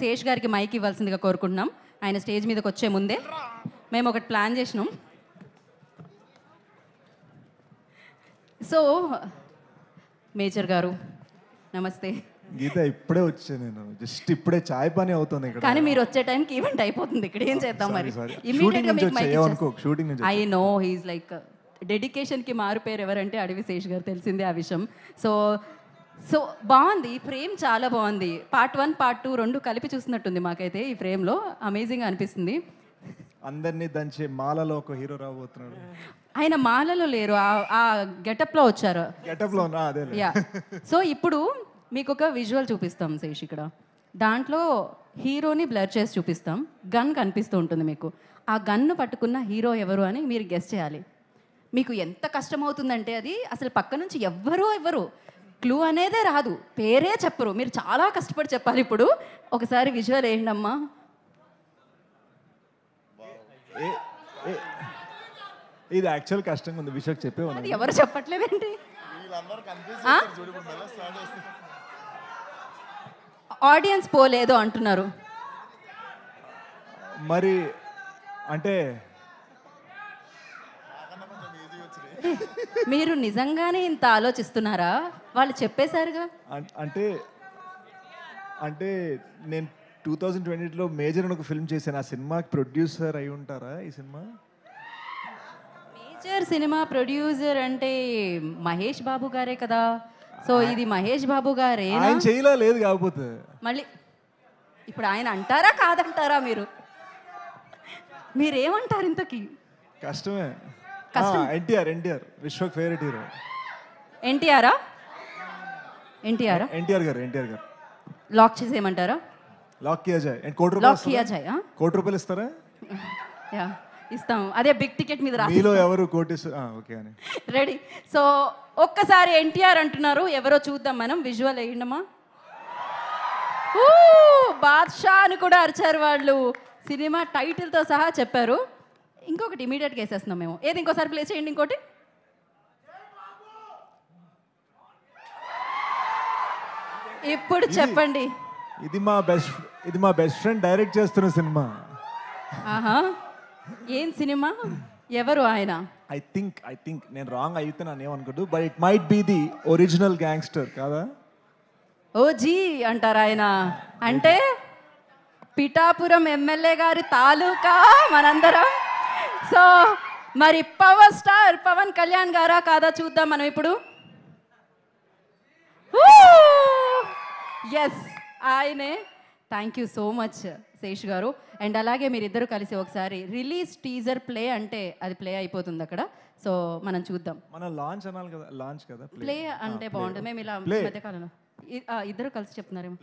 శేష్ గారికి మైక్ ఇవ్వాల్సిందిగా కోరుకుంటున్నాం. ఆయన స్టేజ్ మీదకి వచ్చే ముందే మేము ఒకటి ప్లాన్ చేసినాం. సో మేజర్ గారు నమస్తే. గీత ఇప్పుడే వచ్చా, నేను జస్ట్ ఇప్పుడే చాయ్ పని అవుతుంది ఇక్కడ. కానీ మీరు వచ్చే టైంకి ఈవెంట్ అయిపోతుంది. ఇక్కడ ఏం చేద్దాం మరి. Shooting I know he's like డెడికేషన్కి మారు పేరు ఎవరంటే అడవి శేష్ గారు, తెలిసిందే ఆ విషయం. సో బాగుంది, ఈ ఫ్రేమ్ చాలా బాగుంది. పార్ట్ 1 పార్ట్ 2 రెండు కలిపి చూసినట్టుంది మాకైతే ఈ ఫ్రేమ్లో. అమేజింగ్ అనిపిస్తుంది. అందరినీ దంచే మాలలో ఒక హీరో రాబోతున్నాడు. ఆయన మాలలో లేరు, ఆ గెటప్లో వచ్చారు. గెటప్లో అదే. యా. సో ఇప్పుడు మీకు ఒక విజువల్ చూపిస్తాం శేష్. ఇక్కడ దాంట్లో హీరోని బ్లర్ చేసి చూపిస్తాం. గన్ కనిపిస్తూ ఉంటుంది మీకు. ఆ గన్ను పట్టుకున్న హీరో ఎవరు అని మీరు గెస్ చేయాలి. మీకు ఎంత కష్టం అవుతుందంటే అది అసలు పక్క నుంచి ఎవ్వరు క్లూ అనేదే రాదు, పేరే చెప్పరు. మీరు చాలా కష్టపడి చెప్పాలి. ఇప్పుడు ఒకసారి విజువల్ వేయండి అమ్మా. ఇది యాక్చువల్ కష్టంగా ఉంది, విషయం చెప్పేవాళ్ళు. అది ఎవరు చెప్పట్లేదేంటి? ఆడియన్స్ పోలేదు అంటున్నారు. మరి అంటే మీరు నిజంగానే ఇంత ఆలోచిస్తున్నారా? వాళ్ళు చెప్పేశారుగా. అంటే నేను 2020లో మేజర్ అని ఒక ఫిల్మ్ చేశాను. ఆ సినిమాకి ప్రొడ్యూసర్ అయి ఉంటారా ఈ సినిమా? మేజర్ సినిమా ప్రొడ్యూసర్ అంటే మహేష్ బాబు గారే కదా. సో ఇది మహేష్ బాబు గారే. ఆయన చేయలా లేదు కాకపోతే మళ్ళీ ఇప్పుడు ఆయన అంటారా కాదంటారా? మీరేమంటారు ఇంతకీ? కష్టమే. NTR Vishwak favourite hero. ఎన్టీఆర్ గారు లాక్ చేసేయమంటారా? లాక్ కియా జాయ్. కోటి రూపాయలు ఇస్తారా? యా ఇస్తాం. అదే బిగ్ టికెట్ మీద రాసి. మీలో ఎవరు కోటి? ఓకే అని రెడీ. సో ఒక్కసారి ఎన్టీఆర్ అంటున్నారు, ఎవరో చూద్దాం మనం. విజువల్ వేయండమ్మా. బాద్షా అని కూడా అరిచారు వాళ్ళు. సినిమా టైటిల్తో సహా చెప్పారు. ఇంకొకటి ఇమీడియట్గా వేసేస్తున్నాం మేము. ఏది ఇంకోసారి ప్లే చేయండి. ఇంకోటి ఇప్పుడు చెప్పండి. ఇది మా బెస్ట్ ఫ్రెండ్ డైరెక్ట్ చేస్తున్న సినిమా. ఆహా, ఏం సినిమా? ఎవరు ఆయన? ఐ థింక్ నేను రాంగ్ అయితే నన్ను ఏమనుకోదు, but it might be the original gangster కాదా? ఓజీ అంటారు ఆయన. అంటే పిఠాపురం ఎమ్మెల్యే గారి తాలూకా మనందరం. సో మరి పవర్ స్టార్ పవన్ కళ్యాణ్ గారా కాదా చూద్దాం మనం ఇప్పుడు. ఎస్ ఆయనే. Thank you so much Sesh గారు. అండ్ అలాగే మీరిద్దరు కలిసి ఒకసారి రిలీజ్ టీజర్ ప్లే అంటే అది ప్లే అయిపోతుంది అక్కడ. సో మనం చూద్దాం. మన లాంచ్ అనాలి కదా, లాంచ్ కదా. ప్లే అంటే బాగుంటుంది. మేము ఇలా మధ్యకాలంలో ఇద్దరు కలిసి చెప్తున్నారేమో.